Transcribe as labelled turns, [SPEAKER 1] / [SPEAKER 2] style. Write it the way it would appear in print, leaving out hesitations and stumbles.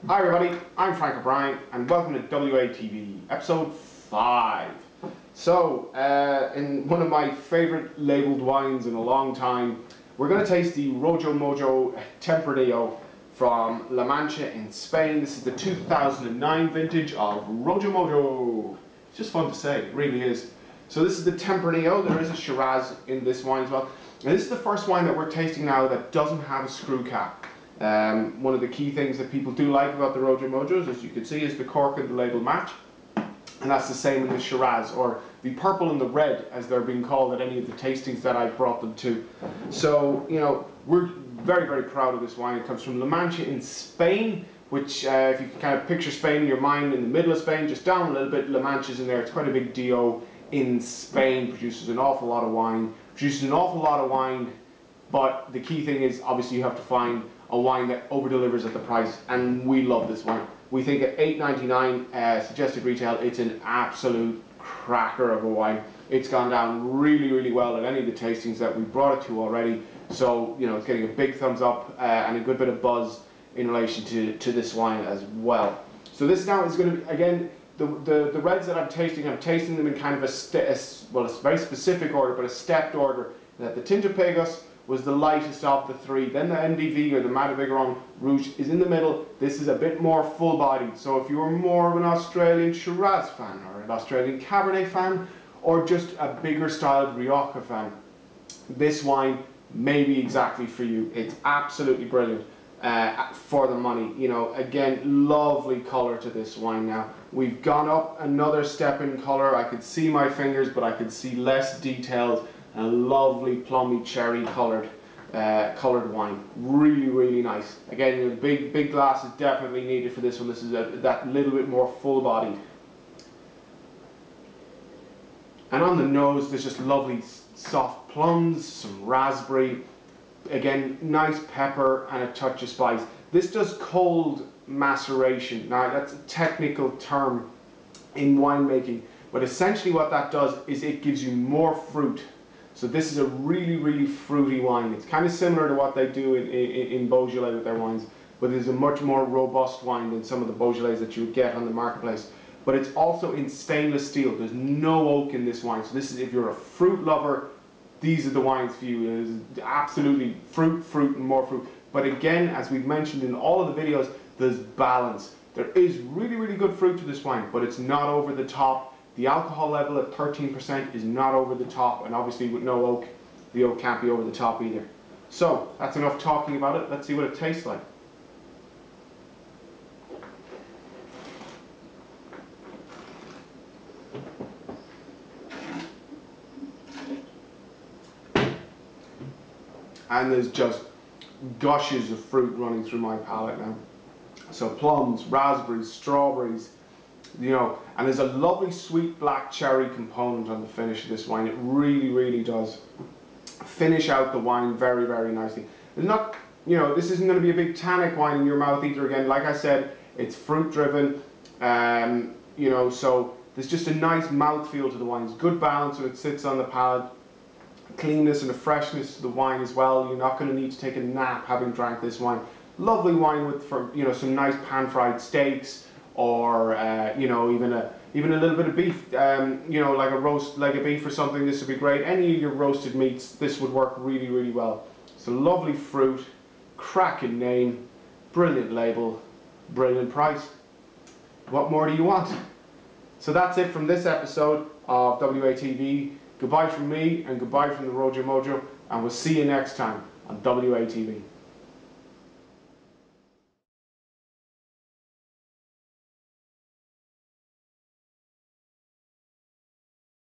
[SPEAKER 1] Hi everybody, I'm Frank O'Brien and welcome to WATV, episode 5. So, in one of my favourite labelled wines in a long time, we're going to taste the Rojo Mojo Tempranillo from La Mancha in Spain. This is the 2009 vintage of Rojo Mojo. It's just fun to say, it really is. So this is the Tempranillo. There is a Shiraz in this wine as well. And this is the first wine that we're tasting now that doesn't have a screw cap. One of the key things that people do like about the Rojo Mojos, as you can see, is the cork and the label match. And that's the same in the Shiraz, or the purple and the red, as they're being called at any of the tastings that I've brought them to. So, you know, we're very, very proud of this wine. It comes from La Mancha in Spain, which, if you can kind of picture Spain in your mind, in the middle of Spain, just down a little bit, La Mancha's in there. It's quite a big DO in Spain, produces an awful lot of wine, but the key thing is, obviously, you have to find a wine that over-delivers at the price, and we love this wine. We think at $8.99 suggested retail, it's an absolute cracker of a wine. It's gone down really, really well at any of the tastings that we brought it to already. So, you know, it's getting a big thumbs up and a good bit of buzz in relation to this wine as well. So this now is going to be, again, the reds that I'm tasting them in kind of well, it's a very specific order, but a stepped order. That the Tinto Pagos was the lightest of the three, then the NDV, or the Matavigron Rouge, is in the middle. This is a bit more full-bodied, so if you're more of an Australian Shiraz fan, or an Australian Cabernet fan, or just a bigger styled Rioja fan, this wine may be exactly for you. It's absolutely brilliant for the money. You know, again, lovely colour to this wine now. We've gone up another step in colour. I could see my fingers, but I could see less details. A lovely plummy cherry coloured wine, really, really nice. Again, the big glass is definitely needed for this one. This is that little bit more full bodied. And on the nose, there's just lovely soft plums, some raspberry, again, nice pepper and a touch of spice. This does cold maceration. Now that's a technical term in winemaking, but essentially what that does is it gives you more fruit. So this is a really, really fruity wine. It's kind of similar to what they do in Beaujolais with their wines, but it is a much more robust wine than some of the Beaujolais that you would get on the marketplace. But it's also in stainless steel. There's no oak in this wine. So this is, if you're a fruit lover, these are the wines for you. It is absolutely fruit, and more fruit. But again, as we've mentioned in all of the videos, there's balance. There is really, really good fruit to this wine, but it's not over the top. The alcohol level at 13% is not over the top, and obviously with no oak, the oak can't be over the top either. So, that's enough talking about it. Let's see what it tastes like. And there's just gushes of fruit running through my palate now. So plums, raspberries, strawberries, you know, and there's a lovely sweet black cherry component on the finish of this wine. It really, really does finish out the wine very, very nicely. It's not, you know, this isn't going to be a big tannic wine in your mouth either. Again, like I said, it's fruit driven, you know, so there's just a nice mouthfeel to the wine. It's good balance when it sits on the palate. Cleanness and a freshness to the wine as well. You're not going to need to take a nap having drank this wine. Lovely wine with, for, you know, some nice pan-fried steaks, or you know, even a little bit of beef, you know, like a roast leg of beef or something. This would be great. Any of your roasted meats, this would work really, really well. So lovely fruit, cracking name, brilliant label, brilliant price. What more do you want? So that's it from this episode of WATV. Goodbye from me and goodbye from the Rojo Mojo, and we'll see you next time on WATV.